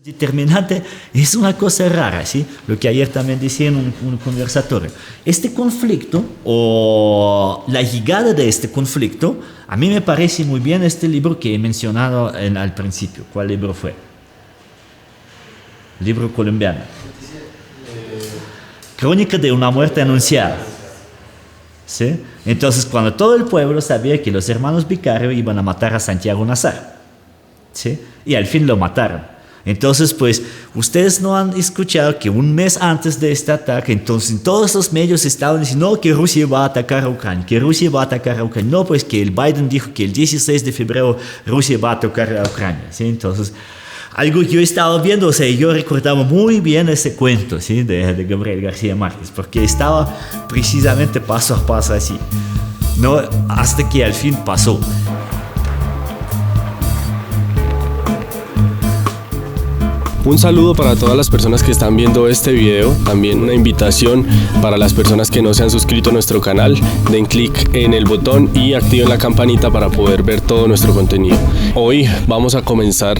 Determinante es una cosa rara, ¿sí? Lo que ayer también decía en un conversatorio. Este conflicto o la llegada de este conflicto, a mí me parece muy bien este libro que he mencionado al principio. ¿Cuál libro fue? Libro colombiano. Crónica de una muerte anunciada. ¿Sí? Entonces, cuando todo el pueblo sabía que los hermanos Vicario iban a matar a Santiago Nazar, ¿sí? Y al fin lo mataron. Entonces, pues, ustedes no han escuchado que un mes antes de este ataque, entonces todos los medios estaban diciendo no, que Rusia va a atacar a Ucrania, que Rusia va a atacar a Ucrania. No, pues que el Biden dijo que el 16 de febrero Rusia va a atacar a Ucrania, ¿sí? Entonces, algo que yo estaba viendo, o sea, yo recordaba muy bien ese cuento, ¿sí? de Gabriel García Márquez, porque estaba precisamente paso a paso así, ¿no? Hasta que al fin pasó. Un saludo para todas las personas que están viendo este video, también una invitación para las personas que no se han suscrito a nuestro canal, den clic en el botón y activen la campanita para poder ver todo nuestro contenido. Hoy vamos a comenzar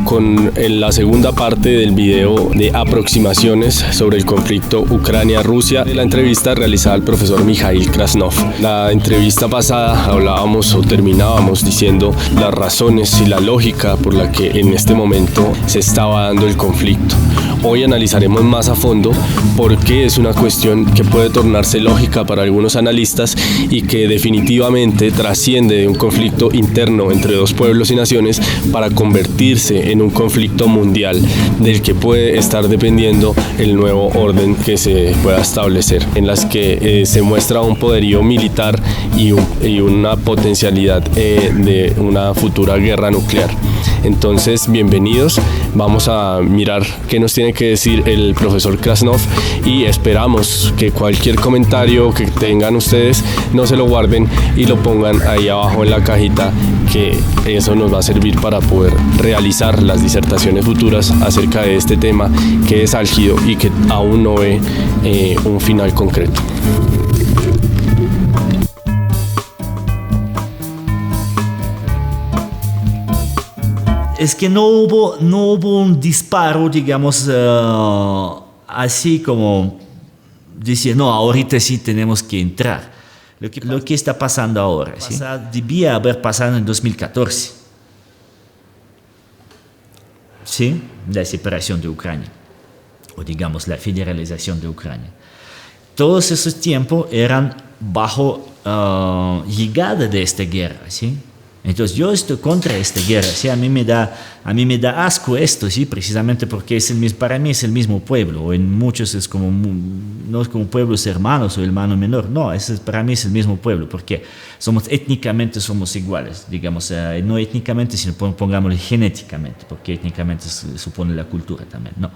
con la segunda parte del video de aproximaciones sobre el conflicto Ucrania-Rusia, de la entrevista realizada al profesor Mikhail Krasnov. La entrevista pasada hablábamos o terminábamos diciendo las razones y la lógica por la que en este momento se estaba dando el conflicto. Hoy analizaremos más a fondo por qué es una cuestión que puede tornarse lógica para algunos analistas y que definitivamente trasciende de un conflicto interno entre dos pueblos y naciones para convertirse en un conflicto mundial del que puede estar dependiendo el nuevo orden que se pueda establecer, en las que se muestra un poderío militar y una potencialidad de una futura guerra nuclear. Entonces, bienvenidos. Vamos a mirar qué nos tiene que decir el profesor Krasnov y esperamos que cualquier comentario que tengan ustedes no se lo guarden y lo pongan ahí abajo en la cajita, que eso nos va a servir para poder realizar las disertaciones futuras acerca de este tema que es álgido y que aún no ve un final concreto. Es que no hubo un disparo, digamos, así como decir, no, ahorita sí tenemos que entrar. Lo que está pasando ahora, ¿sí? Debía haber pasado en 2014, ¿sí? La separación de Ucrania, o digamos la federalización de Ucrania. Todos esos tiempos eran bajo llegada de esta guerra, ¿sí? Entonces yo estoy contra esta guerra, ¿sí? A mí me da asco esto, ¿sí? Precisamente porque para mí es el mismo pueblo, o en muchos es como, no es como pueblos hermanos o hermano menor, no, para mí es el mismo pueblo, porque étnicamente somos iguales, digamos, no étnicamente, sino pongámosle genéticamente, porque étnicamente supone la cultura también, no.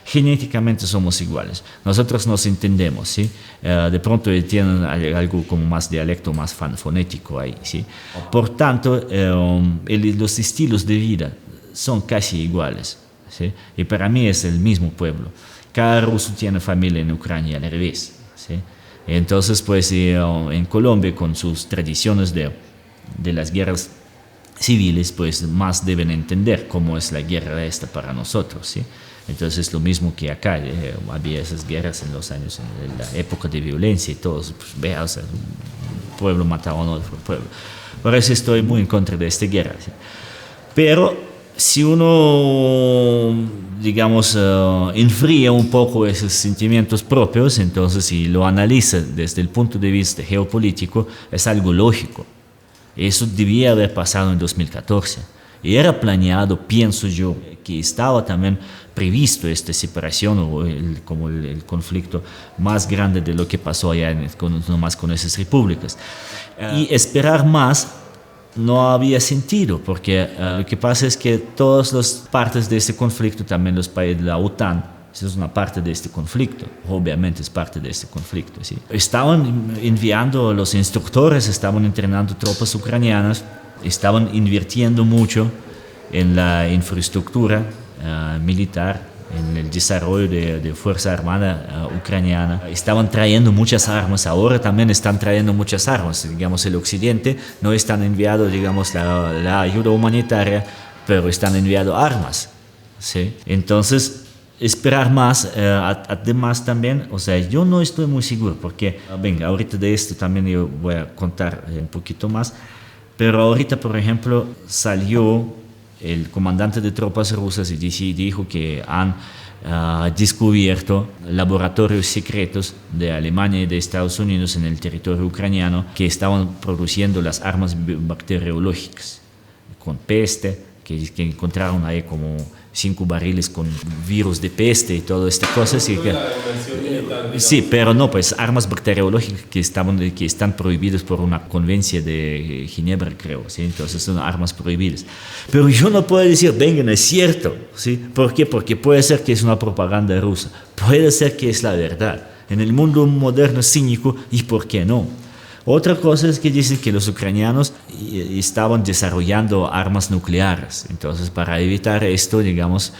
Genéticamente somos iguales, nosotros nos entendemos, ¿sí? De pronto tienen algo como más dialecto, más fonético ahí, ¿sí? Por tanto, los estilos de vida son casi iguales, ¿sí? Y para mí es el mismo pueblo. Cada ruso tiene familia en Ucrania al revés, ¿sí? Entonces, pues en Colombia, con sus tradiciones de las guerras civiles, pues más deben entender cómo es la guerra esta para nosotros, ¿sí? Entonces, lo mismo que acá, había esas guerras en los años, en la época de violencia y todo, pues, vea, o sea, un pueblo mataba a otro pueblo. Por eso estoy muy en contra de esta guerra, ¿sí? Pero si uno, digamos, enfría un poco esos sentimientos propios, entonces si lo analiza desde el punto de vista geopolítico, es algo lógico. Eso debía haber pasado en 2014. Y era planeado, pienso yo, que estaba también previsto esta separación o como el conflicto más grande de lo que pasó allá nomás con esas repúblicas. Y esperar más no había sentido, porque lo que pasa es que todas las partes de este conflicto, también los países de la OTAN, es una parte de este conflicto, obviamente es parte de este conflicto, ¿sí? Estaban enviando los instructores, estaban entrenando tropas ucranianas, estaban invirtiendo mucho en la infraestructura militar, en el desarrollo de Fuerza Armada ucraniana. Estaban trayendo muchas armas, ahora también están trayendo muchas armas. Digamos, el occidente no están enviando, digamos, la ayuda humanitaria, pero están enviando armas, ¿sí? Entonces, esperar más, además también, o sea, yo no estoy muy seguro, porque, venga, ahorita de esto también yo voy a contar un poquito más, pero ahorita, por ejemplo, salió el comandante de tropas rusas y dijo que han descubierto laboratorios secretos de Alemania y de Estados Unidos en el territorio ucraniano que estaban produciendo las armas bacteriológicas con peste, que encontraron ahí como 5 barriles con virus de peste y todas estas cosas. Sí, pero no, pues armas bacteriológicas que están prohibidas por una convención de Ginebra, creo, ¿sí? Entonces son armas prohibidas. Pero yo no puedo decir, venga, no es cierto, ¿sí? ¿Por qué? Porque puede ser que es una propaganda rusa, puede ser que es la verdad. En el mundo moderno cínico, ¿y por qué no? Otra cosa es que dicen que los ucranianos estaban desarrollando armas nucleares. Entonces, para evitar esto, digamos,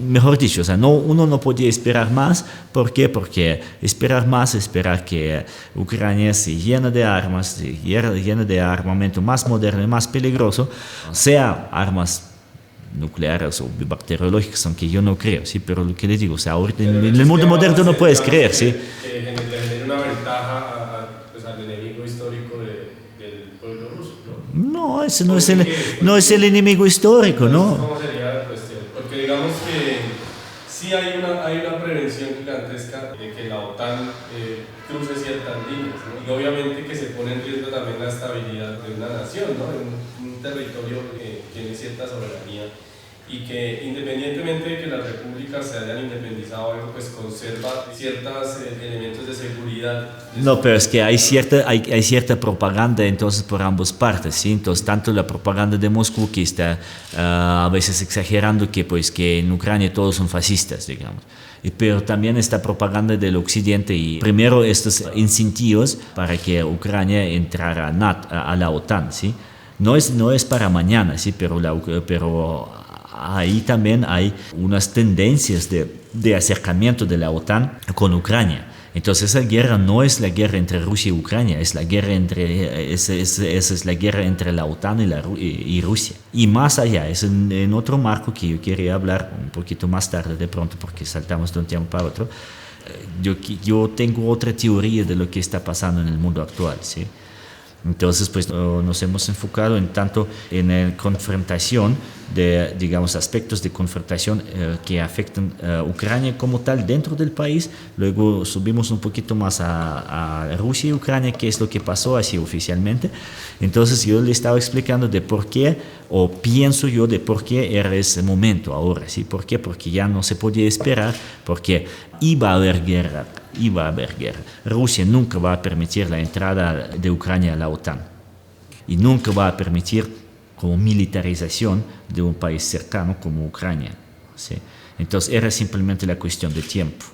mejor dicho, o sea, uno no podía esperar más. ¿Por qué? Porque esperar que Ucrania se llene de armas, se llene de armamento más moderno y más peligroso, sea armas nucleares o bacteriológicas, aunque yo no creo, ¿sí? Pero lo que les digo, o sea, ahorita en el mundo moderno no puedes creer, ¿sí? Tener una ventaja al enemigo histórico del pueblo ruso, ¿no? No, ese no es el enemigo histórico, ¿no? ¿Cómo sería la cuestión? Porque digamos que sí hay una prevención gigantesca de que la OTAN cruce ciertas líneas, ¿no? Y obviamente que se pone en riesgo también la estabilidad de una nación, ¿no? En un territorio que tiene cierta soberanía y que independientemente de que las repúblicas se hayan independizado, pues conserva ciertos elementos de seguridad. No, pero es que hay cierta propaganda entonces por ambas partes, ¿sí? Entonces, tanto la propaganda de Moscú, que está a veces exagerando que en Ucrania todos son fascistas, digamos. Pero también esta propaganda del occidente y primero estos incentivos para que Ucrania entrara a la OTAN, ¿sí? No es para mañana, ¿sí? Pero ahí también hay unas tendencias de acercamiento de la OTAN con Ucrania. Entonces esa guerra no es la guerra entre Rusia y Ucrania, es la guerra es la guerra entre la OTAN y Rusia. Y más allá, es en otro marco que yo quería hablar un poquito más tarde de pronto, porque saltamos de un tiempo para otro. Yo tengo otra teoría de lo que está pasando en el mundo actual, ¿sí? Entonces, pues nos hemos enfocado en la confrontación de, digamos, aspectos de confrontación que afectan a Ucrania como tal dentro del país. Luego subimos un poquito más a Rusia y Ucrania, qué es lo que pasó así oficialmente. Entonces yo le estaba explicando de por qué, o pienso yo de por qué era ese momento ahora, ¿sí? ¿Por qué? Porque ya no se podía esperar, porque iba a haber guerra. Rusia nunca va a permitir la entrada de Ucrania a la OTAN y nunca va a permitir como militarización de un país cercano como Ucrania, ¿sí? Entonces era simplemente la cuestión de tiempo,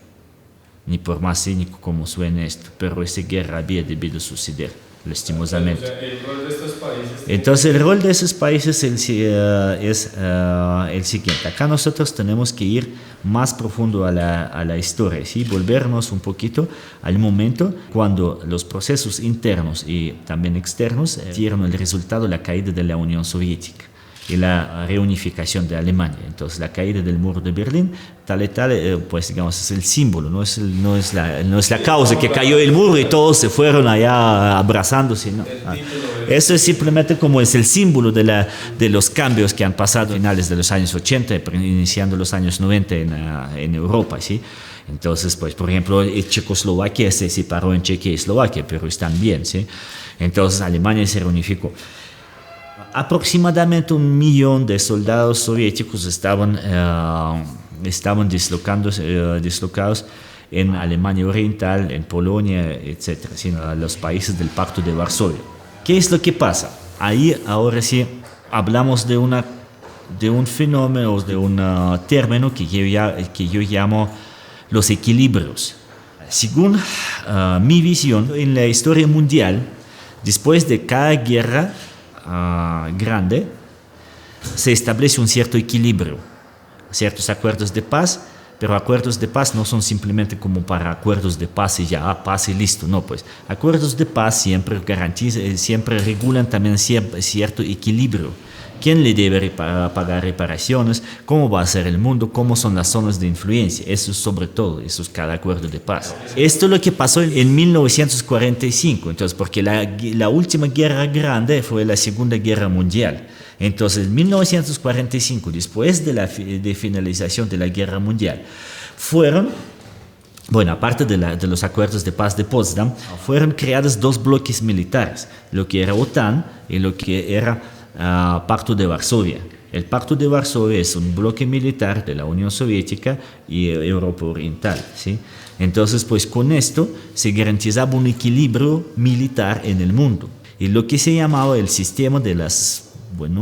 ni por más cínico como suene esto, pero esa guerra había debido suceder, lastimosamente. Entonces el rol de esos países es el siguiente. Acá nosotros tenemos que ir más profundo a la historia, ¿sí? Volvernos un poquito al momento cuando los procesos internos y también externos dieron el resultado, la caída de la Unión Soviética y la reunificación de Alemania. Entonces la caída del muro de Berlín, pues digamos, es el símbolo, no es la causa que cayó el muro y todos se fueron allá abrazándose, ¿no? Eso es simplemente como es el símbolo de los cambios que han pasado a finales de los años 80, iniciando los años 90 en Europa, ¿sí? Entonces, pues, por ejemplo, Checoslovaquia se separó en Chequia y Eslovaquia, pero están bien, ¿sí? Entonces Alemania se reunificó. Aproximadamente 1 millón de soldados soviéticos estaban dislocados en Alemania Oriental, en Polonia, etc., en los países del Pacto de Varsovia. ¿Qué es lo que pasa? Ahí ahora sí hablamos de un fenómeno, de un término que yo llamo los equilibrios. Según mi visión, en la historia mundial, después de cada guerra grande, se establece un cierto equilibrio, ciertos acuerdos de paz, pero acuerdos de paz no son simplemente como para acuerdos de paz y ya, paz y listo, no, pues acuerdos de paz siempre regulan también cierto equilibrio quién le debe pagar reparaciones, cómo va a ser el mundo, cómo son las zonas de influencia. Eso es sobre todo, eso es cada acuerdo de paz. Esto es lo que pasó en 1945, entonces, porque la última guerra grande fue la Segunda Guerra Mundial. Entonces, en 1945, después de finalización de la Guerra Mundial, aparte de los acuerdos de paz de Potsdam, fueron creados dos bloques militares, lo que era OTAN y lo que era Pacto de Varsovia. El Pacto de Varsovia es un bloque militar de la Unión Soviética y Europa Oriental, ¿sí? Entonces, pues con esto se garantizaba un equilibrio militar en el mundo. Y lo que se llamaba el sistema de las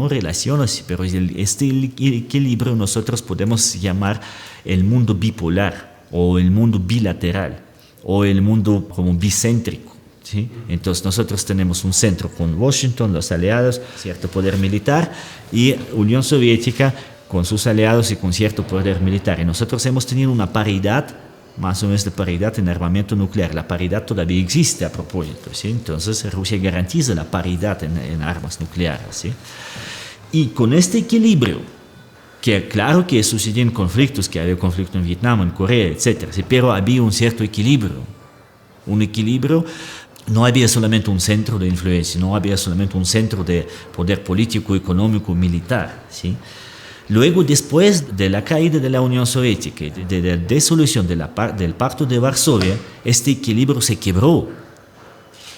relaciones, pero este equilibrio nosotros podemos llamar el mundo bipolar o el mundo bilateral o el mundo como bicéntrico, ¿sí? Entonces nosotros tenemos un centro con Washington, los aliados, cierto poder militar, y Unión Soviética con sus aliados y con cierto poder militar. Y nosotros hemos tenido una paridad, más o menos de paridad en armamento nuclear. La paridad todavía existe a propósito, ¿sí? Entonces Rusia garantiza la paridad en armas nucleares, ¿sí? Y con este equilibrio, que claro que sucedían conflictos, que había conflicto en Vietnam, en Corea, etc., ¿sí? Pero había un cierto equilibrio. Un equilibrio, no había solamente un centro de influencia, no había solamente un centro de poder político, económico, militar, ¿sí? Luego, después de la caída de la Unión Soviética, de la disolución del Pacto de Varsovia, este equilibrio se quebró,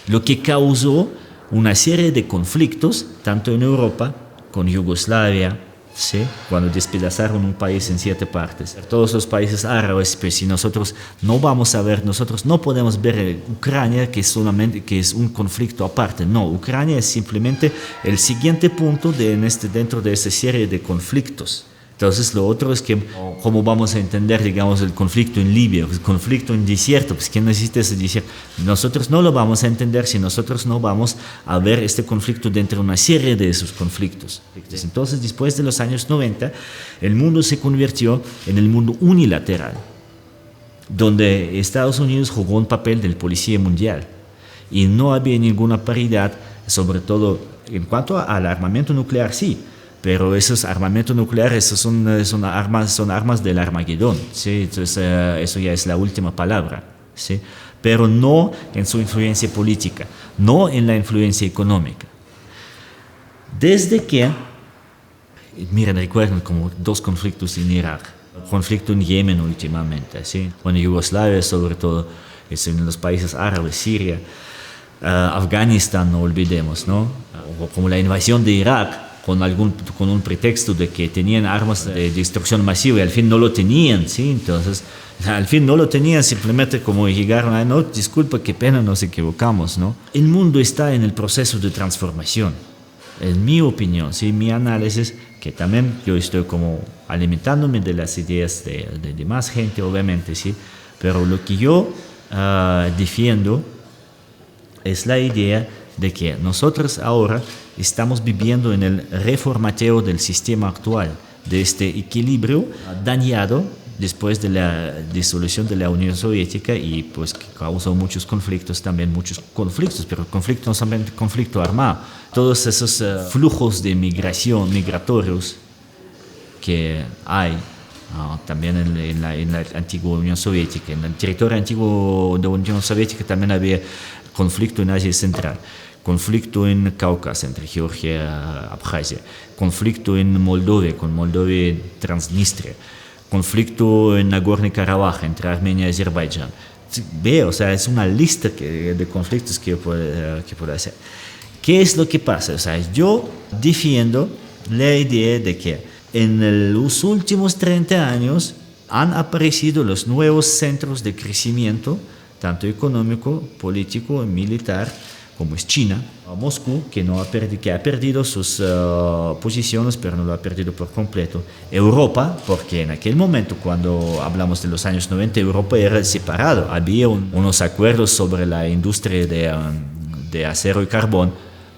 lo que causó una serie de conflictos, tanto en Europa, con Yugoslavia, ¿sí? Cuando despedazaron un país en 7 partes. Todos los países árabes, pues si nosotros no podemos ver Ucrania que es un conflicto aparte. No, Ucrania es simplemente el siguiente punto dentro de esa serie de conflictos. Entonces lo otro es que cómo vamos a entender, digamos, el conflicto en Libia, el conflicto en desierto, pues ¿quién necesita ese desierto? Nosotros no lo vamos a entender si nosotros no vamos a ver este conflicto dentro de una serie de esos conflictos. Entonces, después de los años 90, el mundo se convirtió en el mundo unilateral, donde Estados Unidos jugó un papel del policía mundial y no había ninguna paridad, sobre todo en cuanto al armamento nuclear, sí. Pero esos armamentos nucleares son armas del Armagedón, ¿sí? Entonces eso ya es la última palabra, ¿sí? Pero no en su influencia política, no en la influencia económica. Desde que, miren, recuerden como 2 conflictos en Irak, conflicto en Yemen últimamente, ¿sí? Bueno, Yugoslavia sobre todo, es en los países árabes, Siria, Afganistán, no olvidemos, ¿no? O como la invasión de Irak, con un pretexto de que tenían armas de destrucción masiva y al fin no lo tenían, ¿sí? Entonces, al fin no lo tenían, simplemente como llegaron, no, disculpa, qué pena, nos equivocamos, ¿no? El mundo está en el proceso de transformación, en mi opinión, ¿sí? Mi análisis, que también yo estoy como alimentándome de las ideas de más gente, obviamente, ¿sí? Pero lo que yo defiendo es la idea de que nosotros ahora estamos viviendo en el reformateo del sistema actual, de este equilibrio dañado después de la disolución de la Unión Soviética y pues que causó muchos conflictos, pero el conflicto no solamente conflicto armado, todos esos flujos de migratorios que hay también en la antigua Unión Soviética. En el territorio antiguo de la Unión Soviética también había conflicto en Asia Central, conflicto en Cáucaso, entre Georgia y Abjasia, conflicto en Moldovia, con Moldovia y Transnistria, conflicto en Nagorno-Karabaj, entre Armenia y Azerbaiyán. O sea, es una lista de conflictos que yo puedo hacer. ¿Qué es lo que pasa? O sea, yo defiendo la idea de que en los últimos 30 años han aparecido los nuevos centros de crecimiento, tanto económico, político y militar, como es China, Moscú, que ha perdido sus posiciones, pero no lo ha perdido por completo. Europa, porque en aquel momento, cuando hablamos de los años 90, Europa era separado. Había unos acuerdos sobre la industria de acero y carbón,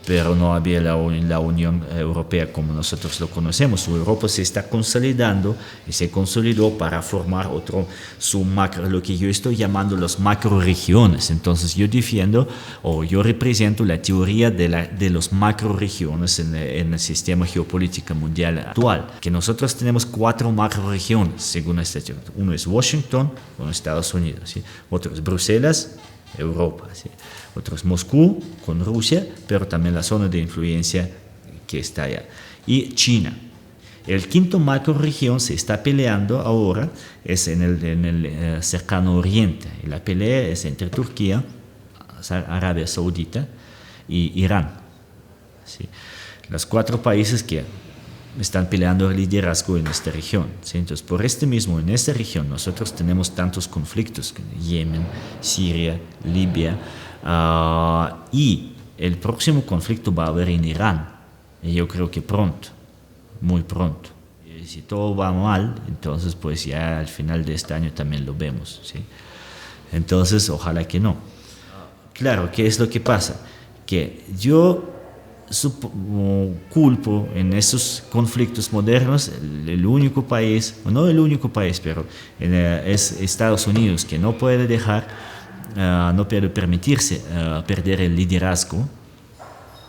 pero no había la Unión Europea como nosotros lo conocemos. Europa se está consolidando y se consolidó para formar lo que yo estoy llamando las macroregiones. Entonces yo defiendo o yo represento la teoría de los macroregiones en el sistema geopolítico mundial actual, que nosotros tenemos 4 macroregiones, según esta teoría. Uno es Washington, con Estados Unidos, ¿sí? Otro es Bruselas, Europa, ¿sí? Otro es Moscú con Rusia, pero también la zona de influencia que está allá. Y China. El quinto macroregión se está peleando ahora, es en el cercano oriente. Y la pelea es entre Turquía, Arabia Saudita y Irán. ¿Sí? Los 4 países que están peleando el liderazgo en esta región. ¿Sí? Entonces, por en esta región nosotros tenemos tantos conflictos, Yemen, Siria, Libia, y el próximo conflicto va a haber en Irán, y yo creo que pronto, muy pronto. Y si todo va mal, entonces pues ya al final de este año también lo vemos, ¿sí? Entonces, ojalá que no. Claro, ¿qué es lo que pasa? Que yo culpo en esos conflictos modernos el único país, no el único país, pero es Estados Unidos, que no puede no puede permitirse perder el liderazgo,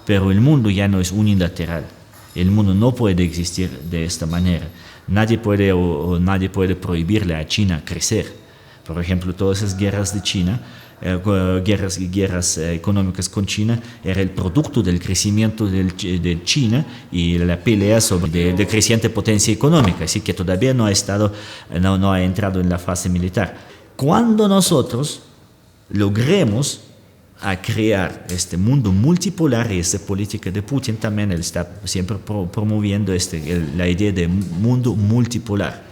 pero el mundo ya no es unilateral. El mundo no puede existir de esta manera. Nadie puede prohibirle a China crecer. Por ejemplo, todas esas guerras de China, guerras económicas con China, era el producto del crecimiento de China y la pelea de creciente potencia económica, así que todavía no ha entrado en la fase militar. Cuando nosotros logremos crear este mundo multipolar, y esta política de Putin también, él está siempre promoviendo la idea de mundo multipolar.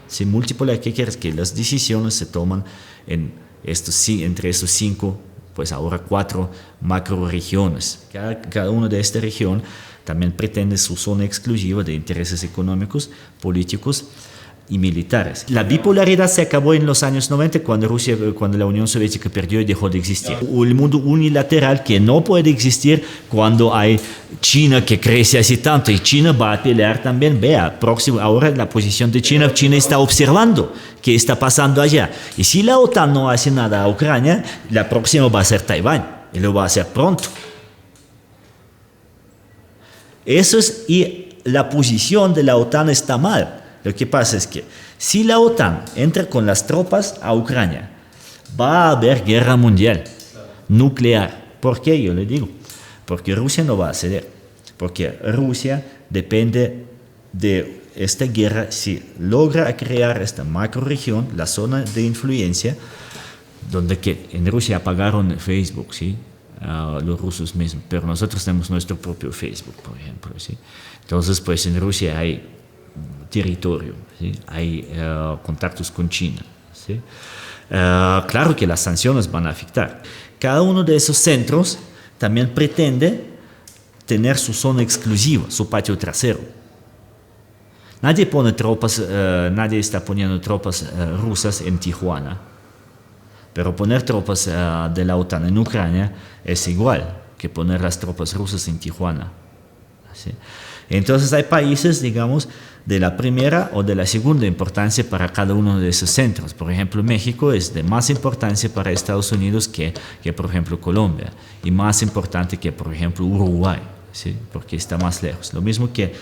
Si multipolar, ¿qué quieres? Que las decisiones se toman entre estos 5, pues ahora 4 macroregiones. Cada una de esta región también pretende su zona exclusiva de intereses económicos, políticos y militares. La bipolaridad se acabó en los años 90 cuando la Unión Soviética perdió y dejó de existir. El mundo unilateral que no puede existir cuando hay China que crece así tanto, y China va a pelear también. Ahora la posición de China está observando qué está pasando allá. Y si la OTAN no hace nada a Ucrania, la próxima va a ser Taiwán, y lo va a hacer pronto. Y la posición de la OTAN está mal. Lo que pasa es que si la OTAN entra con las tropas a Ucrania, va a haber guerra mundial nuclear. ¿Por qué? Yo le digo, porque Rusia no va a ceder, porque Rusia depende de esta guerra. Si logra crear esta macroregión, la zona de influencia, donde en Rusia apagaron Facebook, ¿sí? Los rusos mismos, pero nosotros tenemos nuestro propio Facebook, por ejemplo, ¿sí? Entonces, pues en Rusia hay territorio, ¿sí? Hay contactos con China, ¿sí? Claro que las sanciones van a afectar. Cada uno de esos centros también pretende tener su zona exclusiva, su patio trasero. Nadie está poniendo tropas rusas en Tijuana, pero poner tropas de la OTAN en Ucrania es igual que poner las tropas rusas en Tijuana, ¿sí? Entonces hay países, digamos, de la primera o de la segunda importancia para cada uno de esos centros. Por ejemplo, México es de más importancia para Estados Unidos que por ejemplo, Colombia, y más importante que, por ejemplo, Uruguay, ¿sí? Porque está más lejos. Lo mismo que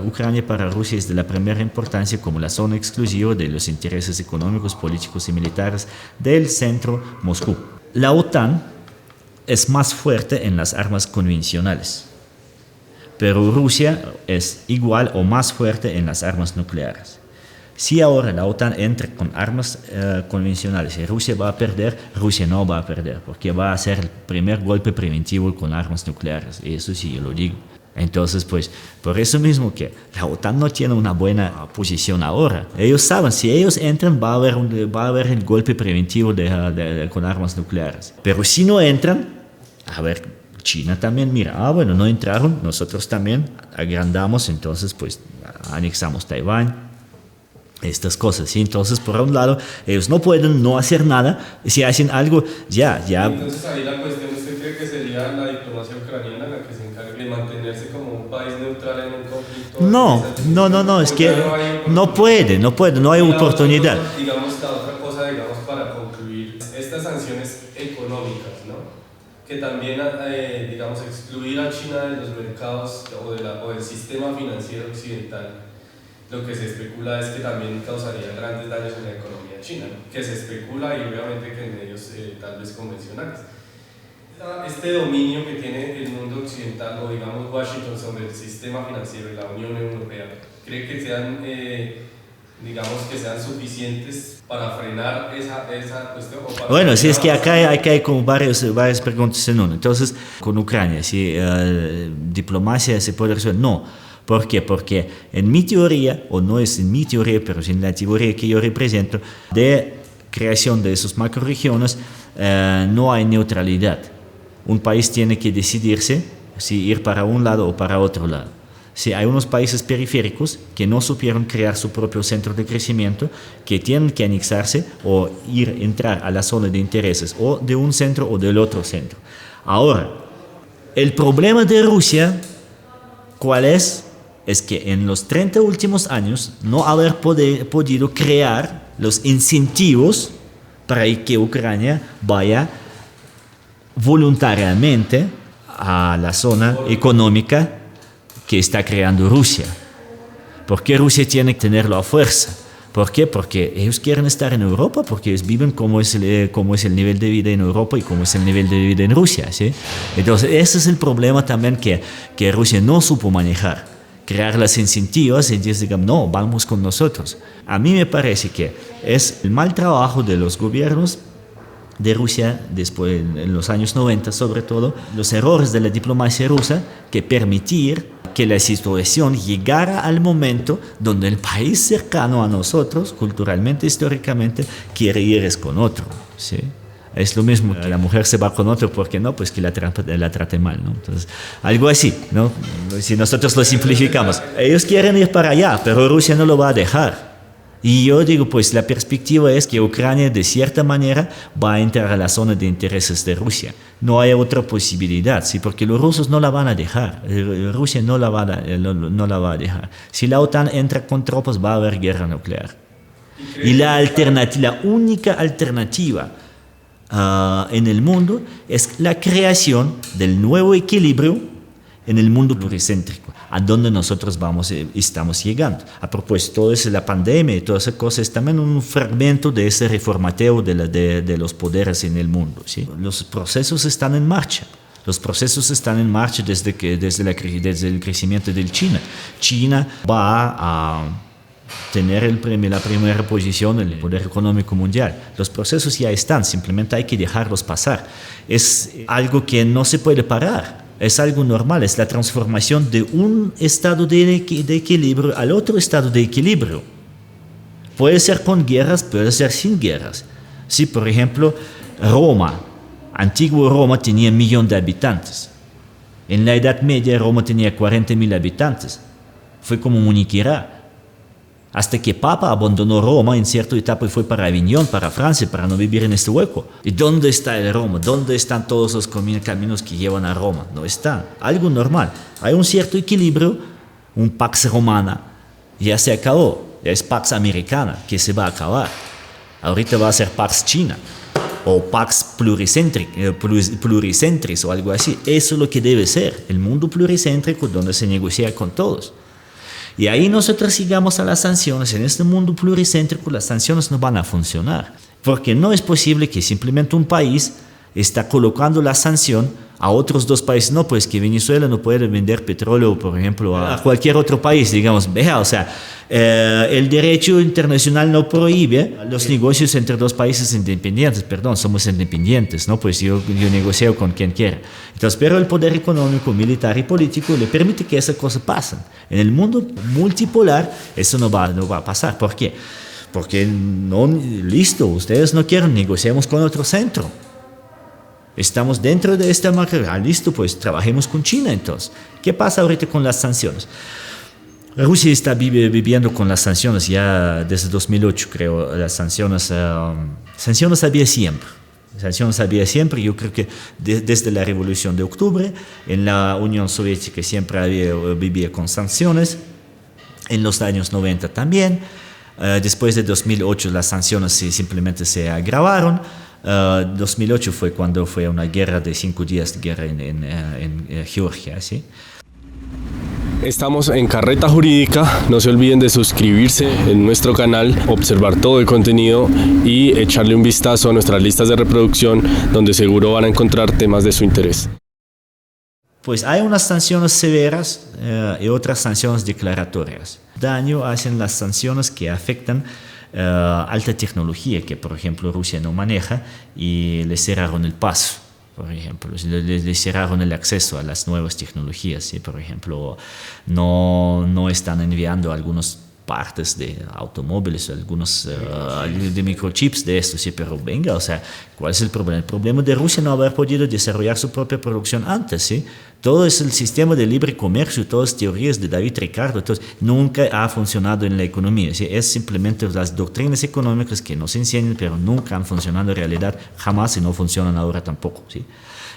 Ucrania para Rusia es de la primera importancia como la zona exclusiva de los intereses económicos, políticos y militares del centro Moscú. La OTAN es más fuerte en las armas convencionales, pero Rusia es igual o más fuerte en las armas nucleares. Si ahora la OTAN entra con armas convencionales y Rusia va a perder, Rusia no va a perder, porque va a ser el primer golpe preventivo con armas nucleares. Eso sí, yo lo digo. Entonces, pues, por eso mismo que la OTAN no tiene una buena posición ahora. Ellos saben, si ellos entran, va a haber el golpe preventivo con armas nucleares. Pero si no entran, a ver, China también mira, bueno, no entraron, nosotros también agrandamos, entonces pues anexamos Taiwán, estas cosas, ¿sí? Entonces, por un lado, ellos no pueden no hacer nada, si hacen algo, ya. Entonces ahí la cuestión es que cree que sería la diplomacia ucraniana la que se encargue de mantenerse como un país neutral en un conflicto? No, es que no puede, no hay oportunidad. Digamos, la otra cosa, digamos, para concluir, estas sanciones económicas, ¿no? Que también, digamos, excluir a China de los mercados o del sistema financiero occidental, lo que se especula es que también causaría grandes daños en la economía china, ¿no? Que se especula y obviamente que en medios tal vez convencionales. Este dominio que tiene el mundo occidental o digamos Washington sobre el sistema financiero de la Unión Europea, ¿cree que sean, digamos, que sean suficientes para frenar esa cuestión? Bueno, sí, es que acá hay como varias preguntas en uno. Entonces, con Ucrania, si diplomacia se puede resolver, no. ¿Por qué? Porque en mi teoría, o no es en mi teoría, pero es en la teoría que yo represento, de creación de esas macroregiones, no hay neutralidad. Un país tiene que decidirse si ir para un lado o para otro lado. Si hay unos países periféricos que no supieron crear su propio centro de crecimiento, que tienen que anexarse o entrar a la zona de intereses o de un centro o del otro centro. Ahora, el problema de Rusia, ¿cuál es? Es que en los 30 últimos años no haber podido crear los incentivos para que Ucrania vaya voluntariamente a la zona económica que está creando Rusia. ¿Por qué Rusia tiene que tenerlo a fuerza? ¿Por qué? Porque ellos quieren estar en Europa, porque ellos viven como es el nivel de vida en Europa y cómo es el nivel de vida en Rusia, ¿sí? Entonces, ese es el problema también que Rusia no supo manejar. Crear las incentivos y decir, no, vamos con nosotros. A mí me parece que es el mal trabajo de los gobiernos de Rusia, después en los años 90 sobre todo, los errores de la diplomacia rusa que permitir que la situación llegara al momento donde el país cercano a nosotros, culturalmente, históricamente, quiere ir con otro, ¿sí? Es lo mismo que la mujer se va con otro, porque no, pues que la trate mal, ¿no? Entonces, algo así, ¿no? Si nosotros lo simplificamos. Ellos quieren ir para allá, pero Rusia no lo va a dejar. Y yo digo, pues la perspectiva es que Ucrania de cierta manera va a entrar a la zona de intereses de Rusia. No hay otra posibilidad, ¿sí? Porque los rusos no la van a dejar. Rusia no la va a dejar. Si la OTAN entra con tropas, va a haber guerra nuclear. Y la única alternativa en el mundo es la creación del nuevo equilibrio en el mundo pluricéntrico, a donde nosotros estamos llegando. A propósito, todo eso, la pandemia y todas esas cosas, es también un fragmento de ese reformateo de los poderes en el mundo, ¿sí? Los procesos están en marcha. Los procesos están en marcha desde el crecimiento de China. China va a tener la primera posición en el poder económico mundial. Los procesos ya están, simplemente hay que dejarlos pasar. Es algo que no se puede parar. Es algo normal, es la transformación de un estado de equilibrio al otro estado de equilibrio. Puede ser con guerras, puede ser sin guerras. Si, por ejemplo, antiguo Roma tenía 1 millón de habitantes. En la Edad Media Roma tenía 40.000 habitantes. Fue como Muniquirá. Hasta que Papa abandonó Roma en cierta etapa y fue para Aviñón, para Francia, para no vivir en este hueco. ¿Y dónde está el Roma? ¿Dónde están todos los caminos que llevan a Roma? No están. Algo normal. Hay un cierto equilibrio, un Pax Romana. Ya se acabó. Ya es Pax Americana, que se va a acabar. Ahorita va a ser Pax China. O Pax Pluricentris o algo así. Eso es lo que debe ser. El mundo pluricéntrico donde se negocia con todos. Y ahí nosotros llegamos a las sanciones. En este mundo pluricéntrico las sanciones no van a funcionar. Porque no es posible que simplemente un país está colocando la sanción a otros 2 países. No, pues que Venezuela no puede vender petróleo, por ejemplo, a cualquier otro país, digamos. O sea, el derecho internacional no prohíbe los negocios entre 2 países independientes. Perdón, somos independientes, ¿no? Pues yo negocio con quien quiera. Entonces, pero el poder económico, militar y político le permite que esas cosas pasen. En el mundo multipolar eso no va a pasar. ¿Por qué? Porque listo, ustedes no quieren, negociemos con otro centro. Estamos dentro de esta marca. Listo, pues trabajemos con China entonces. ¿Qué pasa ahorita con las sanciones? Rusia está viviendo con las sanciones ya desde 2008, creo. Las sanciones había siempre. Sanciones había siempre, yo creo que desde la Revolución de Octubre, en la Unión Soviética siempre vivía con sanciones, en los años 90 también. Después de 2008 las sanciones simplemente se agravaron. 2008 fue cuando fue una guerra de 5 días, guerra en Georgia, ¿sí? Estamos en Carreta Jurídica, no se olviden de suscribirse en nuestro canal, observar todo el contenido y echarle un vistazo a nuestras listas de reproducción donde seguro van a encontrar temas de su interés. Pues hay unas sanciones severas y otras sanciones declaratorias. Daño hacen las sanciones que afectan alta tecnología que por ejemplo Rusia no maneja y le cerraron el paso. Por ejemplo, le cerraron el acceso a las nuevas tecnologías. ¿Sí? Por ejemplo, no están enviando algunas partes de automóviles, algunos de microchips de esto. Sí, pero venga, o sea, ¿cuál es el problema? El problema de Rusia no haber podido desarrollar su propia producción antes. ¿Sí? Todo es el sistema de libre comercio, todas teorías de David Ricardo, nunca ha funcionado en la economía. ¿Sí? Es simplemente las doctrinas económicas que nos enseñan, pero nunca han funcionado en realidad, jamás y no funcionan ahora tampoco. ¿Sí?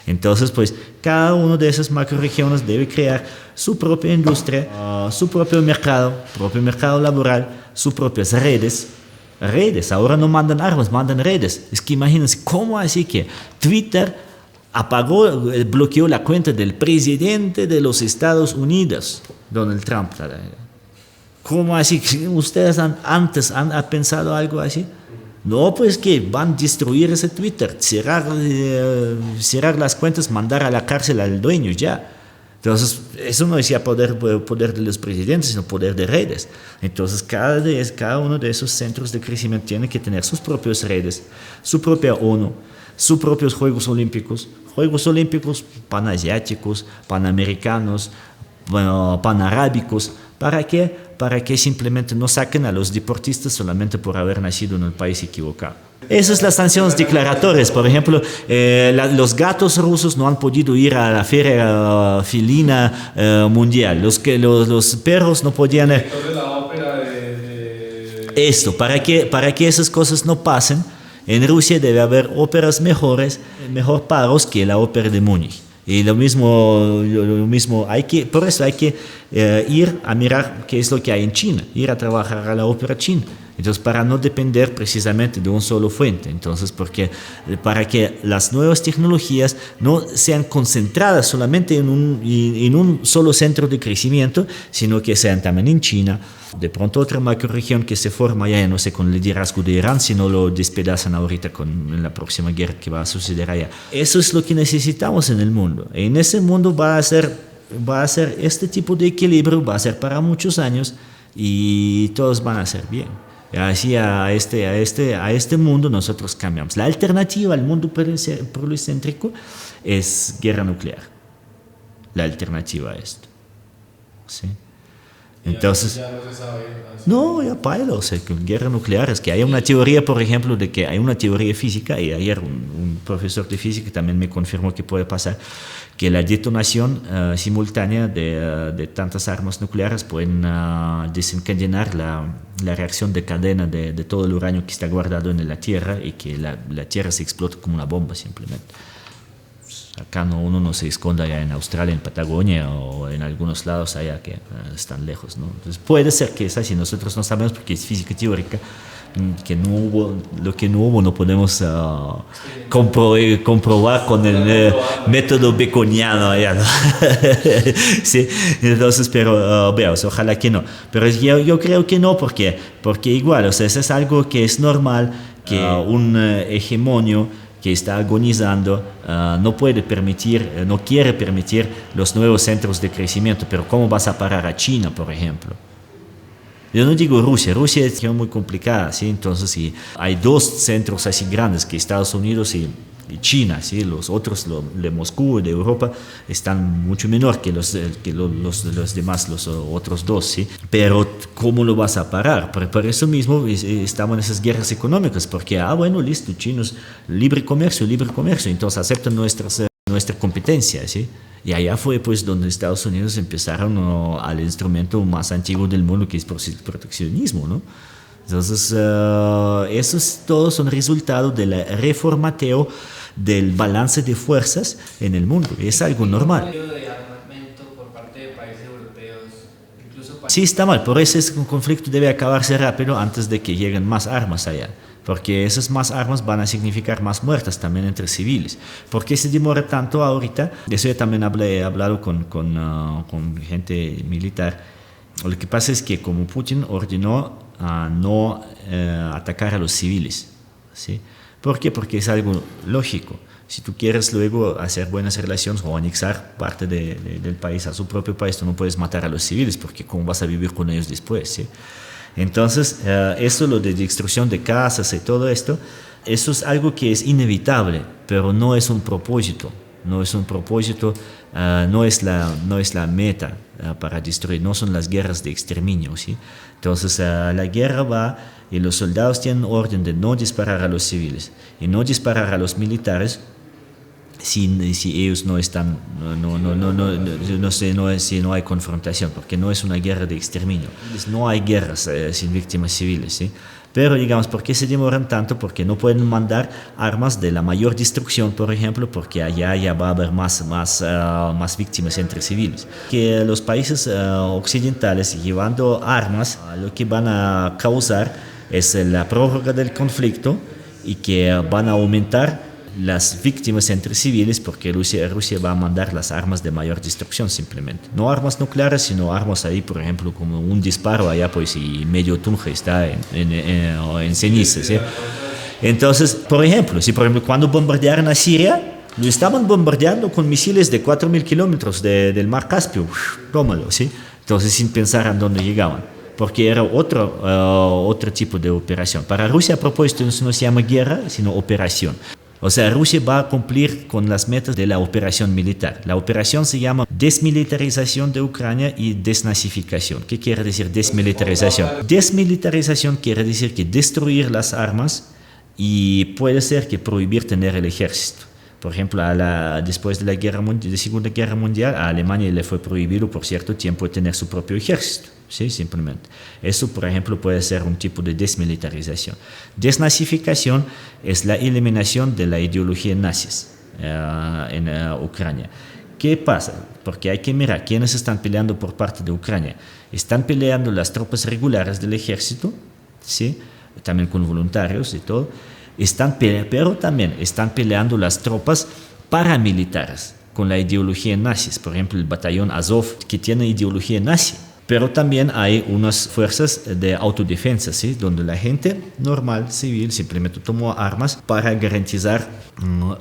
Entonces, pues, cada una de esas macroregiones debe crear su propia industria, su propio mercado laboral, sus propias redes. Ahora no mandan armas, mandan redes. Es que imagínense, ¿cómo así que Twitter bloqueó la cuenta del presidente de los Estados Unidos, Donald Trump? ¿Cómo así? ¿Ustedes antes han pensado algo así? No, pues que van a destruir ese Twitter, cerrar las cuentas, mandar a la cárcel al dueño ya. Entonces, eso no decía poder de los presidentes, sino poder de redes. Entonces, cada uno de esos centros de crecimiento tiene que tener sus propias redes, su propia ONU, sus propios Juegos Olímpicos panasiáticos, panamericanos, panarábicos. ¿Para qué? Para que simplemente no saquen a los deportistas solamente por haber nacido en el país equivocado. Esas son las sanciones declaratorias. Por ejemplo, los gatos rusos no han podido ir a la feria felina mundial. Los perros no podían... Esto, para que esas cosas no pasen, en Rusia debe haber óperas mejor pagos que la ópera de Múnich. Y lo mismo por eso hay que ir a mirar qué es lo que hay en China, ir a trabajar a la ópera china. Entonces, para no depender precisamente de un solo fuente. Entonces, para que las nuevas tecnologías no sean concentradas solamente en un solo centro de crecimiento, sino que sean también en China. De pronto otra macroregión que se forma ya no sé con el liderazgo de Irán, si no lo despedazan ahorita en la próxima guerra que va a suceder allá. Eso es lo que necesitamos en el mundo. En ese mundo va a ser este tipo de equilibrio, va a ser para muchos años y todos van a ser bien. Así a este mundo nosotros cambiamos. La alternativa al mundo policéntrico es guerra nuclear. La alternativa a esto. ¿Sí? Entonces, ya no se sabe. No, ya paila, o sea, con guerra nuclear es que hay una teoría, por ejemplo, de que hay una teoría física, y ayer un profesor de física también me confirmó que puede pasar, que la detonación simultánea de tantas armas nucleares pueden desencadenar la reacción de cadena de todo el uranio que está guardado en la Tierra y que la Tierra se explota como una bomba simplemente. Acá uno no se esconda allá en Australia, en Patagonia o en algunos lados allá que están lejos, ¿no? Entonces puede ser que es así, nosotros no sabemos porque es física teórica, que lo que no hubo no podemos comprobar con el método baconiano allá, ¿no? Sí, entonces, pero veamos, ojalá que no. Pero yo creo que no, porque igual, o sea, eso es algo que es normal, que un hegemonio que está agonizando, no quiere permitir los nuevos centros de crecimiento. Pero ¿cómo vas a parar a China, por ejemplo? Yo no digo Rusia es muy complicada, ¿sí? Entonces, si hay dos centros así grandes, que Estados Unidos y China, ¿sí? Los otros, de Moscú y de Europa, están mucho menor que los demás, los otros dos, ¿sí? Pero ¿cómo lo vas a parar? Por eso mismo estamos en esas guerras económicas, porque, bueno, listo, chinos, libre comercio, entonces aceptan nuestra competencia, ¿sí? Y allá fue pues donde Estados Unidos empezaron al instrumento más antiguo del mundo, que es el proteccionismo, ¿no? Entonces, esos todos son resultado del reformateo del balance de fuerzas en el mundo. Es algo normal. Sí, está mal. Por eso ese conflicto debe acabarse rápido antes de que lleguen más armas allá. Porque esas más armas van a significar más muertes también entre civiles. ¿Por qué se demora tanto ahorita? De eso yo también he hablado con gente militar. Lo que pasa es que como Putin ordenó no atacar a los civiles, ¿sí? ¿Por qué? Porque es algo lógico. Si tú quieres luego hacer buenas relaciones o anexar parte del país a su propio país, tú no puedes matar a los civiles, porque ¿cómo vas a vivir con ellos después? ¿Sí? Entonces, eso, lo de destrucción de casas y todo esto, eso es algo que es inevitable, pero no es un propósito. No es un propósito, no es la meta para destruir, no son las guerras de exterminio, ¿sí? Entonces, la guerra va y los soldados tienen orden de no disparar a los civiles y no disparar a los militares si ellos no están, si no hay confrontación, porque no es una guerra de exterminio. No hay guerras sin víctimas civiles, ¿sí? Pero digamos, ¿por qué se demoran tanto? Porque no pueden mandar armas de la mayor destrucción, por ejemplo, porque allá ya va a haber más víctimas entre civiles. Que los países occidentales llevando armas, lo que van a causar es la prórroga del conflicto y que van a aumentar las víctimas entre civiles, porque Rusia va a mandar las armas de mayor destrucción simplemente. No armas nucleares, sino armas ahí, por ejemplo, como un disparo allá, pues, y medio Tunja está en cenizas, ¿sí? Entonces, por ejemplo, cuando bombardearon a Siria, lo estaban bombardeando con misiles de 4.000 kilómetros del mar Caspio, tómalo, ¿sí? Entonces, sin pensar a dónde llegaban, porque era otro tipo de operación. Para Rusia, a propósito, no se llama guerra, sino operación. O sea, Rusia va a cumplir con las metas de la operación militar. La operación se llama desmilitarización de Ucrania y desnazificación. ¿Qué quiere decir desmilitarización? Desmilitarización quiere decir que destruir las armas y puede ser que prohibir tener el ejército. Por ejemplo, después de la Segunda Guerra Mundial, a Alemania le fue prohibido por cierto tiempo tener su propio ejército. Sí, simplemente. Eso, por ejemplo, puede ser un tipo de desmilitarización. Desnazificación es la eliminación de la ideología nazis en Ucrania. ¿Qué pasa? Porque hay que mirar quiénes están peleando por parte de Ucrania. Están peleando las tropas regulares del ejército, ¿sí? También con voluntarios y todo. Pero también están peleando las tropas paramilitares con la ideología nazi. Por ejemplo, el batallón Azov, que tiene ideología nazi. Pero también hay unas fuerzas de autodefensa, ¿sí? Donde la gente normal, civil, simplemente tomó armas para garantizar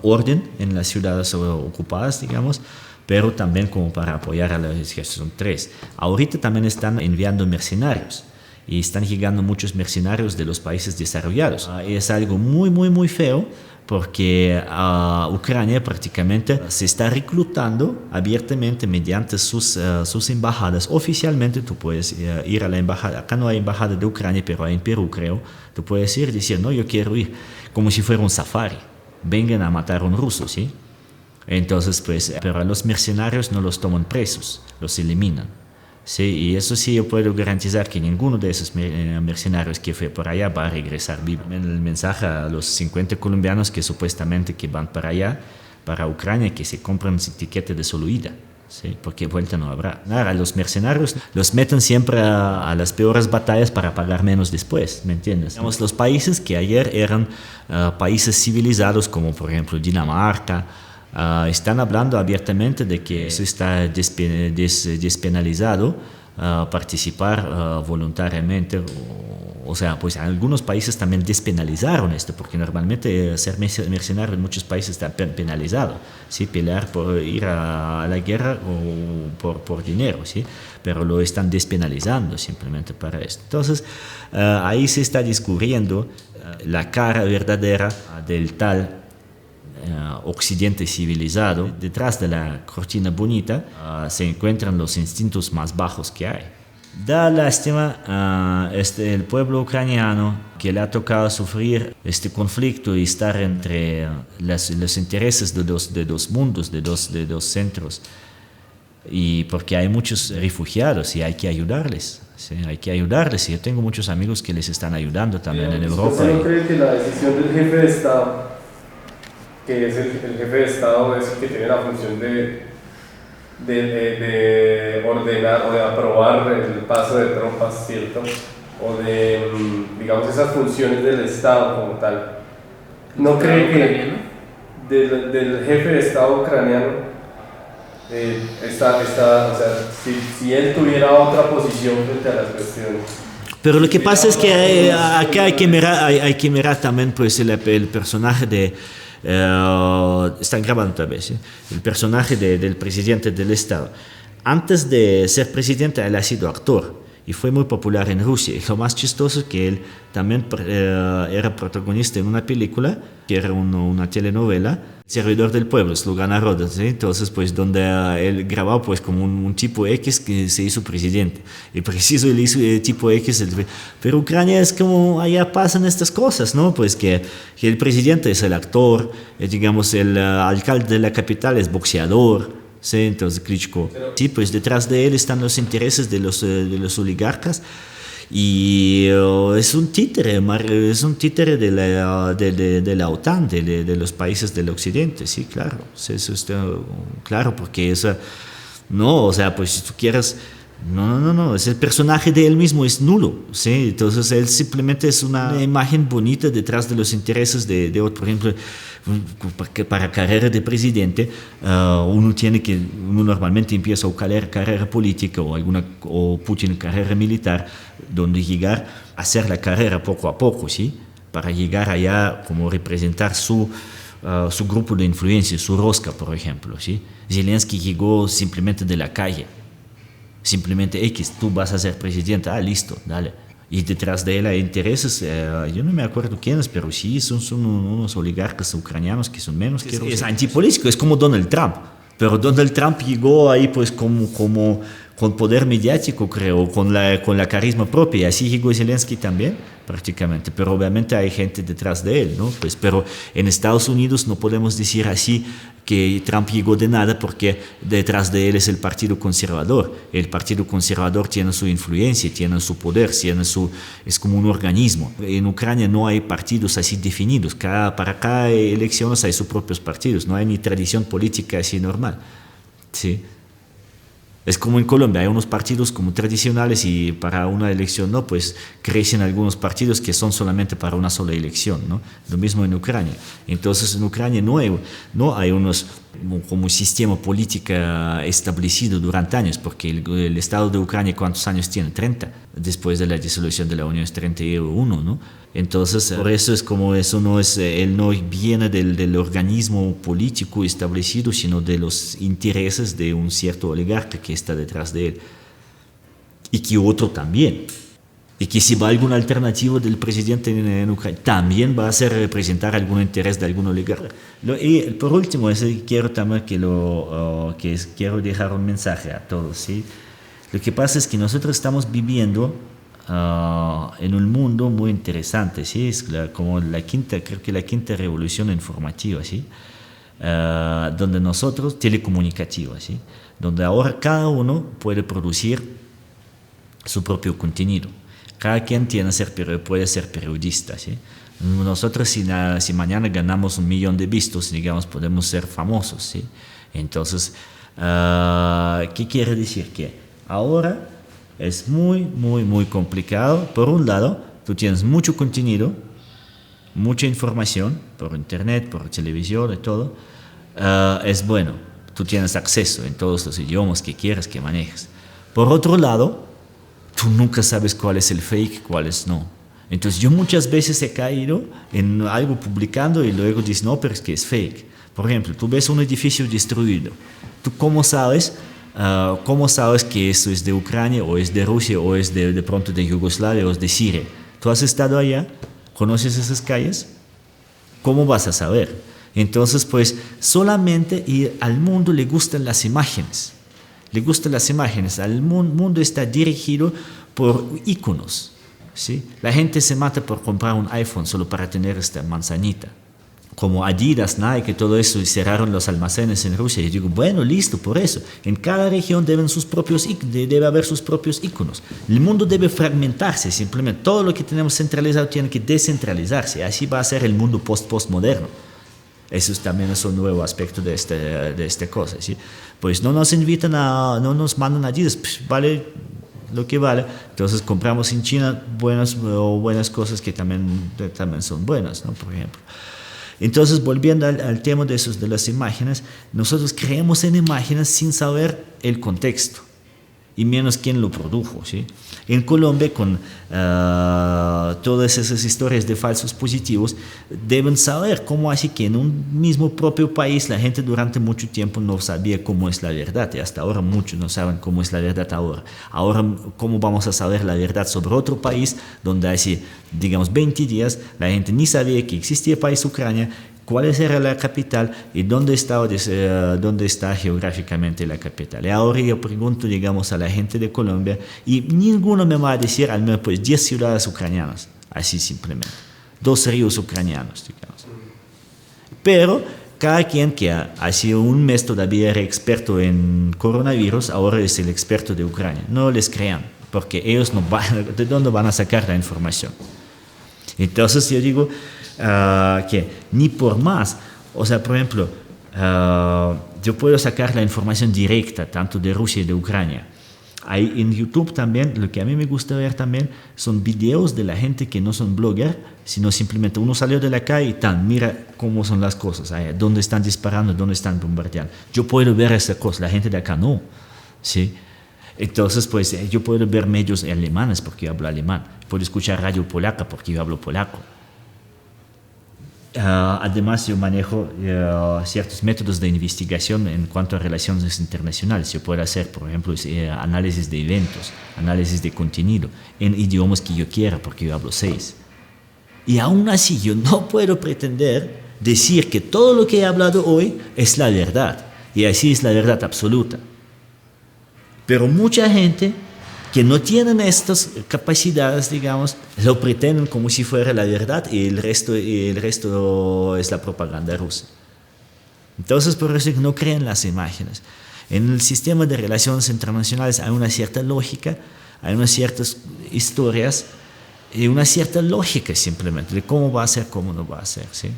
orden en las ciudades ocupadas, digamos, pero también como para apoyar a los ejércitos. Son tres. Ahorita también están enviando mercenarios y están llegando muchos mercenarios de los países desarrollados. Es algo muy, muy, muy feo, porque Ucrania prácticamente se está reclutando abiertamente mediante sus embajadas. Oficialmente tú puedes ir a la embajada. Acá no hay embajada de Ucrania, pero hay en Perú, creo. Tú puedes ir y decir, no, yo quiero ir, como si fuera un safari. Vengan a matar a un ruso, ¿sí? Entonces, pues, pero a los mercenarios no los toman presos, los eliminan. Sí, y eso sí yo puedo garantizar que ninguno de esos mercenarios que fue por allá va a regresar vivo. El mensaje a los 50 colombianos que supuestamente que van para allá, para Ucrania, que se compran su tiquete de solo ida, ¿sí? Porque vuelta no habrá. A los mercenarios los meten siempre a las peores batallas para pagar menos después, ¿me entiendes? Digamos, los países que ayer eran países civilizados, como por ejemplo Dinamarca, están hablando abiertamente de que eso está despenalizado, participar voluntariamente, o sea, pues algunos países también despenalizaron esto, porque normalmente ser mercenario en muchos países está penalizado, ¿sí? Pelear por ir a la guerra o por dinero, ¿sí? Pero lo están despenalizando simplemente para esto. Entonces, ahí se está descubriendo la cara verdadera del tal occidente civilizado. Detrás de la cortina bonita se encuentran los instintos más bajos que hay. Da lástima el pueblo ucraniano que le ha tocado sufrir este conflicto y estar entre los intereses de dos mundos, de dos centros, y porque hay muchos refugiados y hay que ayudarles. ¿sí? Hay que ayudarles. Yo tengo muchos amigos que les están ayudando también en Europa. ¿Usted no cree que la decisión del jefe de Estado, que es el jefe de Estado, es el que tiene la función de ordenar o de aprobar el paso de tropas, ¿cierto? O de, digamos, esas funciones del Estado como tal? ¿No cree que del jefe de Estado ucraniano o sea, si él tuviera otra posición frente a las cuestiones? Pero lo que pasa es que acá hay que mirar también pues, el personaje de... están grabando otra vez, ¿eh? El personaje del presidente del Estado. Antes de ser presidente, él ha sido actor y fue muy popular en Rusia. Y lo más chistoso es que él también era protagonista en una película, que era una telenovela, Servidor del Pueblo, Sluga Naroda, ¿sí? Entonces, pues, donde él grababa pues, como un tipo X que se hizo presidente. Y preciso él hizo el tipo X. Pero Ucrania es como, allá pasan estas cosas, ¿no? Pues que el presidente es el actor, digamos, el alcalde de la capital es boxeador, ¿sí? Entonces, Klitschko. Sí, pues detrás de él están los intereses de los oligarcas. Y es un títere de la OTAN, de los países del occidente, sí, claro, eso está claro, porque no, o sea, pues si tú quieres, no, es el personaje de él mismo, es nulo, sí, entonces él simplemente es una imagen bonita detrás de los intereses de otro, por ejemplo, para carrera de presidente, uno normalmente empieza o carrera política o Putin carrera militar, donde llegar a hacer la carrera poco a poco, ¿sí? Para llegar allá como representar su grupo de influencia, su rosca, por ejemplo, ¿sí? Zelensky llegó simplemente de la calle, simplemente X, tú vas a ser presidente, listo, dale. Y detrás de él hay intereses, yo no me acuerdo quiénes, pero sí son unos oligarcas ucranianos que son menos que es antipolítico, es como Donald Trump. Pero Donald Trump llegó ahí pues como con poder mediático, creo, con la carisma propia, y así llegó Zelensky también, prácticamente, pero obviamente hay gente detrás de él, ¿no? Pues, pero en Estados Unidos no podemos decir así que Trump llegó de nada porque detrás de él es el Partido Conservador. El Partido Conservador tiene su influencia, tiene su poder, es como un organismo. En Ucrania no hay partidos así definidos, para cada elección hay sus propios partidos, no hay ni tradición política así normal, ¿sí? Es como en Colombia, hay unos partidos como tradicionales y para una elección no, pues crecen algunos partidos que son solamente para una sola elección, ¿no? Lo mismo en Ucrania. Entonces en Ucrania no hay unos como un sistema político establecido durante años, porque el Estado de Ucrania, ¿cuántos años tiene? 30. Después de la disolución de la Unión es 31, ¿no? Entonces, por eso es como él no viene del organismo político establecido, sino de los intereses de un cierto oligarca que está detrás de él. Y que otro también. Y que si va alguna alternativa del presidente en Ucrania, también va a ser representar algún interés de algún oligarca. Y por último, quiero también quiero dejar un mensaje a todos, ¿sí? Lo que pasa es que nosotros estamos viviendo en un mundo muy interesante, ¿sí? Es como creo que la quinta revolución informativa, ¿sí? Donde nosotros, telecomunicativa, ¿sí? Donde ahora cada uno puede producir su propio contenido. Cada quien puede ser periodista, ¿sí? Nosotros si mañana ganamos 1 millón de vistos, digamos, podemos ser famosos, ¿sí? Entonces, ¿qué quiere decir? Que ahora es muy, muy, muy complicado. Por un lado, tú tienes mucho contenido, mucha información, por internet, por televisión y todo. Es bueno, tú tienes acceso en todos los idiomas que quieras, que manejes. Por otro lado, tú nunca sabes cuál es el fake, cuál es no. Entonces yo muchas veces he caído en algo publicando y luego dices, no, pero es que es fake. Por ejemplo, tú ves un edificio destruido. ¿Tú cómo sabes que eso es de Ucrania o es de Rusia o es de pronto de Yugoslavia o es de Siria? ¿Tú has estado allá? ¿Conoces esas calles? ¿Cómo vas a saber? Entonces, pues solamente al mundo le gustan las imágenes. Le gustan las imágenes. El mundo está dirigido por iconos, ¿sí? La gente se mata por comprar un iPhone solo para tener esta manzanita. como Adidas, Nike, todo eso, y cerraron los almacenes en Rusia. Y digo, bueno, listo, por eso. En cada región debe haber sus propios iconos. El mundo debe fragmentarse, simplemente. Todo lo que tenemos centralizado tiene que descentralizarse. Así va a ser el mundo postmoderno. Eso también es un nuevo aspecto de esta cosa, ¿sí? Pues no nos invitan no nos mandan Adidas, pues vale lo que vale. Entonces compramos en China buenas cosas que también son buenas, ¿no? Por ejemplo. Entonces, volviendo al tema de las imágenes, nosotros creemos en imágenes sin saber el contexto y menos quién lo produjo, ¿sí? En Colombia, con todas esas historias de falsos positivos, deben saber cómo así que en un mismo propio país la gente durante mucho tiempo no sabía cómo es la verdad, y hasta ahora muchos no saben cómo es la verdad ahora. Ahora, ¿cómo vamos a saber la verdad sobre otro país donde hace, digamos, 20 días la gente ni sabía que existía el país Ucrania, cuál era la capital y dónde está geográficamente la capital? Y ahora yo pregunto, digamos, a la gente de Colombia y ninguno me va a decir al menos pues 10 ciudades ucranianas, así simplemente, 2 ríos ucranianos, digamos. Pero cada quien que hace un mes todavía era experto en coronavirus, ahora es el experto de Ucrania. No les crean, porque ellos no van, ¿de dónde van a sacar la información? Entonces yo digo que ni por más, o sea, por ejemplo, yo puedo sacar la información directa tanto de Rusia y de Ucrania. Hay en YouTube también, lo que a mí me gusta ver también son videos de la gente que no son blogger, sino simplemente uno salió de la calle y mira cómo son las cosas, dónde están disparando, dónde están bombardeando. Yo puedo ver esa cosa, la gente de acá no, ¿sí? Entonces, pues yo puedo ver medios alemanes porque yo hablo alemán, puedo escuchar radio polaca porque yo hablo polaco. Además, yo manejo ciertos métodos de investigación en cuanto a relaciones internacionales. Yo puedo hacer, por ejemplo, análisis de eventos, análisis de contenido en idiomas que yo quiera porque yo hablo 6. Y aún así, yo no puedo pretender decir que todo lo que he hablado hoy es la verdad. Y así es la verdad absoluta. Pero mucha gente que no tienen estas capacidades, digamos, lo pretenden como si fuera la verdad y el resto es la propaganda rusa. Entonces, por eso no creen las imágenes. En el sistema de relaciones internacionales hay una cierta lógica, hay unas ciertas historias y una cierta lógica simplemente de cómo va a ser, cómo no va a ser, ¿sí?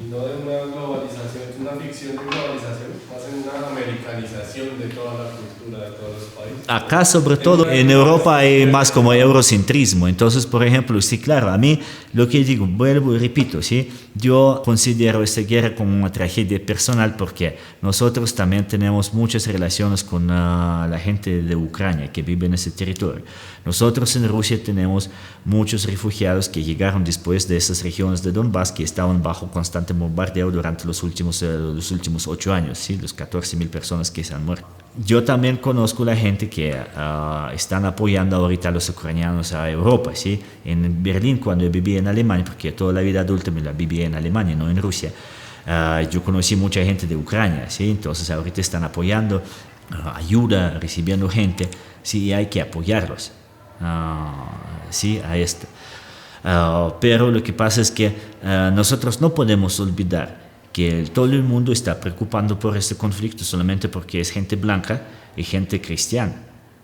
Y no de una globalización, es una ficción de globalización, más en una americanización de toda la cultura de todos los países. Acá, sobre todo, en Europa hay más como eurocentrismo. Entonces, por ejemplo, sí, claro, a mí lo que digo, vuelvo y repito, ¿sí? Yo considero esta guerra como una tragedia personal porque nosotros también tenemos muchas relaciones con la gente de Ucrania que vive en ese territorio. Nosotros en Rusia tenemos muchos refugiados que llegaron después de esas regiones de Donbass que estaban bajo constante bombardeo durante los últimos 8 años, ¿sí? Los 14.000 personas que se han muerto. Yo también conozco la gente que están apoyando ahorita a los ucranianos a Europa, ¿sí? En Berlín, cuando yo vivía en Alemania, porque toda la vida adulta me la viví en Alemania, no en Rusia, yo conocí mucha gente de Ucrania, ¿sí? Entonces ahorita están apoyando, ayuda, recibiendo gente, sí, y hay que apoyarlos, sí, a esto. Pero lo que pasa es que nosotros no podemos olvidar que todo el mundo está preocupando por este conflicto solamente porque es gente blanca y gente cristiana.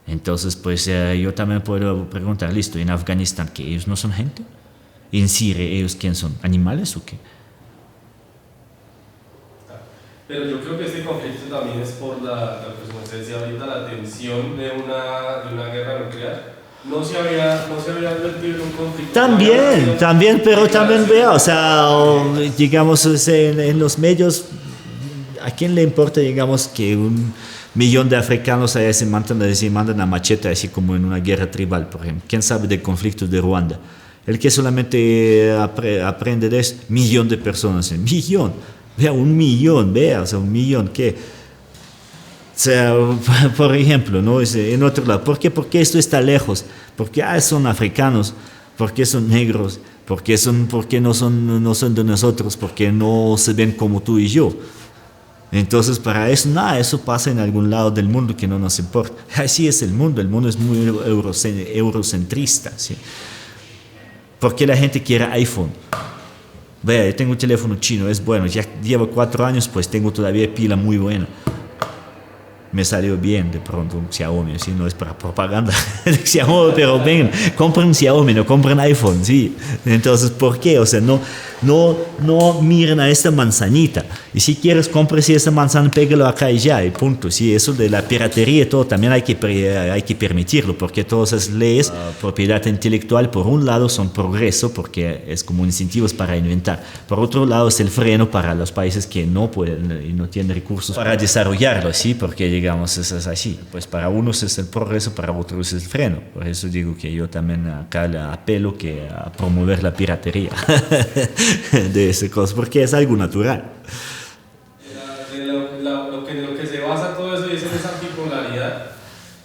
Entonces, pues yo también puedo preguntar, listo, en Afganistán, ¿que ellos no son gente? ¿En Siria ellos quién son? ¿Animales o qué? Pero yo creo que este conflicto también es por lo que usted decía ahorita, la tensión de una guerra nuclear. No se había advertido en un conflicto. También, pero también vea, o sea, digamos, en los medios, ¿a quién le importa, digamos, que 1 millón de africanos allá se mandan a machete, así como en una guerra tribal, por ejemplo? ¿Quién sabe del conflicto de Ruanda? El que solamente aprende de eso, 1 millón de personas, 1 millón, vea, 1 millón, vea, o sea, 1 millón, ¿qué? O sea, por ejemplo, ¿no? En otro lado, ¿por qué? Porque esto está lejos, porque son africanos, porque son negros, porque no son de nosotros, porque no se ven como tú y yo. Entonces, para eso, nada, eso pasa en algún lado del mundo que no nos importa. Así es el mundo es muy eurocentrista, ¿sí? ¿Por qué la gente quiere iPhone? Vea, yo tengo un teléfono chino, es bueno, ya lleva 4 años, pues tengo todavía pila muy buena. Me salió bien de pronto un Xiaomi, ¿sí? No es para propaganda de Xiaomi, pero ven, compren Xiaomi, no compren iPhone, ¿sí? Entonces, ¿por qué? O sea, no miren a esta manzanita. Y si quieres, cómprese esta manzana, pégalo acá y ya, y punto. Sí, eso de la piratería y todo también hay que permitirlo, porque todas esas leyes, propiedad intelectual, por un lado son progreso, porque es como incentivos para inventar. Por otro lado es el freno para los países que no pueden y no tienen recursos para desarrollarlo, ¿sí? Porque digamos, eso es así. Pues para unos es el progreso, para otros es el freno. Por eso digo que yo también acá le apelo a promover la piratería de ese cosa, porque es algo natural. Lo que se basa todo eso es en esa bipolaridad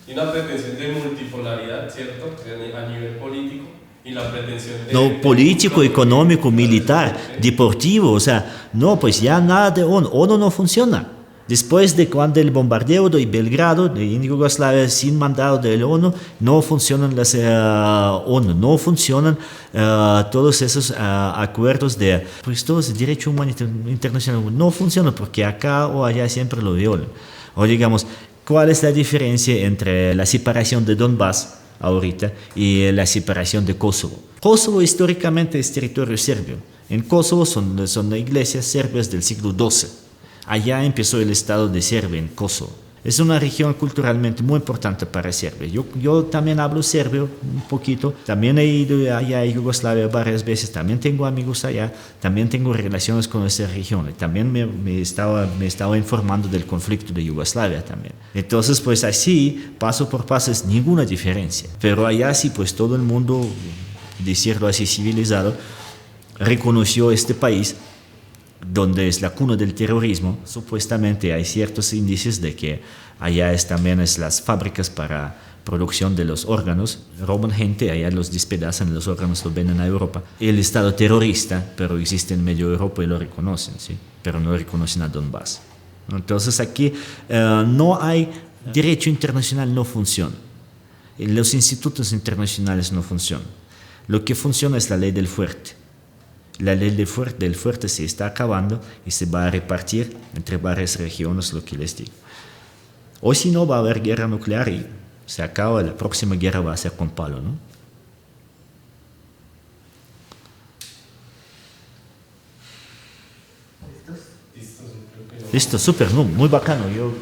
y una pretensión de multipolaridad, ¿cierto? A nivel político y la pretensión de... No, político, económico, militar, deportivo, o sea, no, pues ya nada de ONU. ONU no funciona. Después de cuando el bombardeo de Belgrado, en Yugoslavia, sin mandado de la ONU, no funcionan las ONU, no funcionan todos esos acuerdos de, pues todos el derecho humanitario internacional, no funcionan porque acá o allá siempre lo violan. O digamos, ¿cuál es la diferencia entre la separación de Donbass ahorita y la separación de Kosovo? Kosovo históricamente es territorio serbio. En Kosovo son iglesias serbias del siglo XII. Allá empezó el Estado de Serbia, en Kosovo. Es una región culturalmente muy importante para Serbia. Yo también hablo serbio un poquito. También he ido allá a Yugoslavia varias veces. También tengo amigos allá. También tengo relaciones con esa región. También me estaba informando del conflicto de Yugoslavia también. Entonces, pues así, paso por paso, es ninguna diferencia. Pero allá sí, pues todo el mundo, decirlo así, civilizado, reconoció este país donde es la cuna del terrorismo. Supuestamente hay ciertos índices de que allá también es las fábricas para producción de los órganos, roban gente, allá los despedazan, los órganos los venden a Europa. El Estado terrorista, pero existe en medio de Europa y lo reconocen, ¿sí? Pero no reconocen a Donbass. Entonces aquí no hay derecho internacional, no funciona. Los institutos internacionales no funcionan. Lo que funciona es la ley del fuerte. La ley del fuerte se está acabando y se va a repartir entre varias regiones, lo que les digo. O si no, va a haber guerra nuclear y se acaba, la próxima guerra va a ser con palo, ¿no? Listo, súper, no, muy bacano. Yo